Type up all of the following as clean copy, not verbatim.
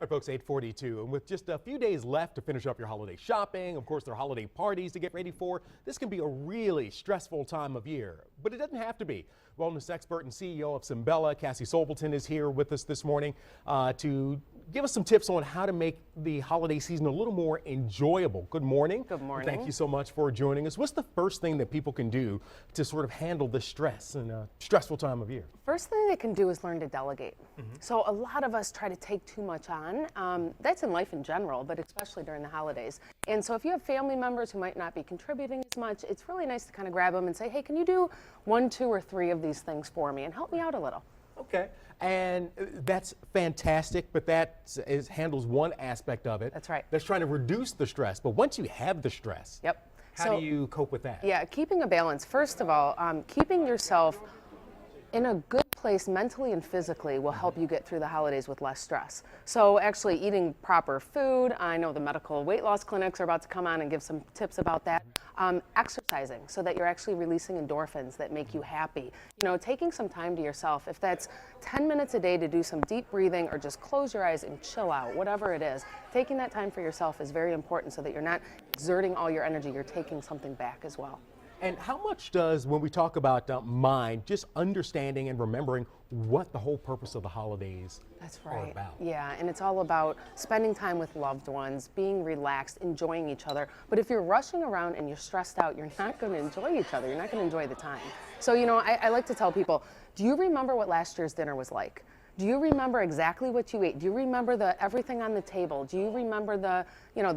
All right, folks, 8:42, and with just a few days left to finish up your holiday shopping, of course, there are holiday parties to get ready for. This can be a really stressful time of year, but it doesn't have to be. Wellness expert and CEO of Synbella, Cassie Sobelton, is here with us this morning to give us some tips on how to make the holiday season a little more enjoyable. Good morning. Good morning. Thank you so much for joining us. What's the first thing that people can do to sort of handle the stress in a stressful time of year? First thing they can do is learn to delegate. So a lot of us try to take too much on. That's in life in general, but especially during the holidays. And so if you have family members who might not be contributing as much, it's really nice to kind of grab them and say, hey, can you do 1, 2, or 3 of these things for me and help me out a little? Okay, and that's fantastic, but that handles one aspect of it. That's right. That's trying to reduce the stress. But once you have the stress, how do you cope with that? Yeah, keeping a balance. First of all, keeping yourself in a good place mentally and physically will help you get through the holidays with less stress. So actually eating proper food, I know the medical weight loss clinics are about to come on and give some tips about that. Exercising so that you're actually releasing endorphins that make you happy. You know, taking some time to yourself, if that's 10 minutes a day to do some deep breathing or just close your eyes and chill out, whatever it is, taking that time for yourself is very important so that you're not exerting all your energy, you're taking something back as well. And how much does, when we talk about mind, just understanding and remembering what the whole purpose of the holidays are about? Yeah, and it's all about spending time with loved ones, being relaxed, enjoying each other. But if you're rushing around and you're stressed out, you're not going to enjoy each other. You're not going to enjoy the time. So, you know, I like to tell people, do you remember what last year's dinner was like? Do you remember exactly what you ate? Do you remember everything on the table? Do you remember the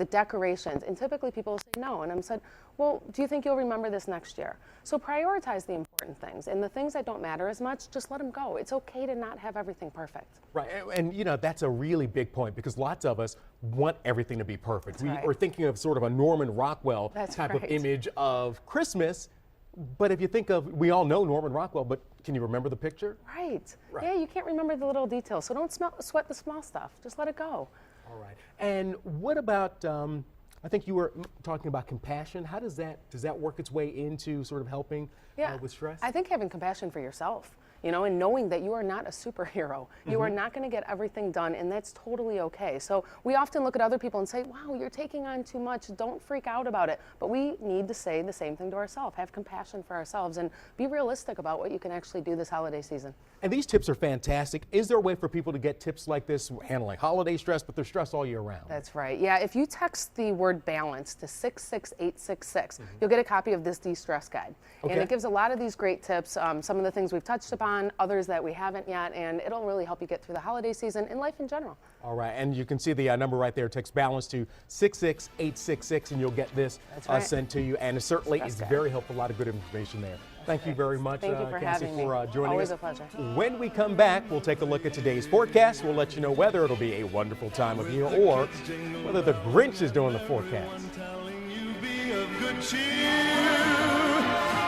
decorations? And typically people say no. And I'm said, well, do you think you'll remember this next year? So prioritize the important things, and the things that don't matter as much, just let them go. It's okay to not have everything perfect. Right, and you know, that's a really big point because lots of us want everything to be perfect. We're thinking of sort of a Norman Rockwell type of image of Christmas. But if you think of, we all know Norman Rockwell, but can you remember the picture? Right. Yeah, you can't remember the little details, so don't sweat the small stuff. Just let it go. All right. And what about, I think you were talking about compassion. How does that work its way into sort of helping with stress? I think having compassion for yourself, you know, and knowing that you are not a superhero. You are not going to get everything done, and that's totally okay. So we often look at other people and say, wow, you're taking on too much. Don't freak out about it. But we need to say the same thing to ourselves. Have compassion for ourselves and be realistic about what you can actually do this holiday season. And these tips are fantastic. Is there a way for people to get tips like this, handling holiday stress, but they're stressed all year round? That's right. Yeah, if you text the word balance to 66866, you'll get a copy of this de-stress guide. And it gives a lot of these great tips, some of the things we've touched upon, others that we haven't yet, and it'll really help you get through the holiday season and life in general. All right, and you can see the number right there. Text balance to 66866 and you'll get this sent to you, and it certainly is very helpful. A lot of good information there. Thank you very much, Thank you for Cassie, having me. for joining Always us. a pleasure. When we come back, we'll take a look at today's forecast. We'll let you know whether it'll be a wonderful time of year or whether the Grinch is doing the forecast.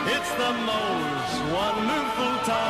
It's the most wonderful time.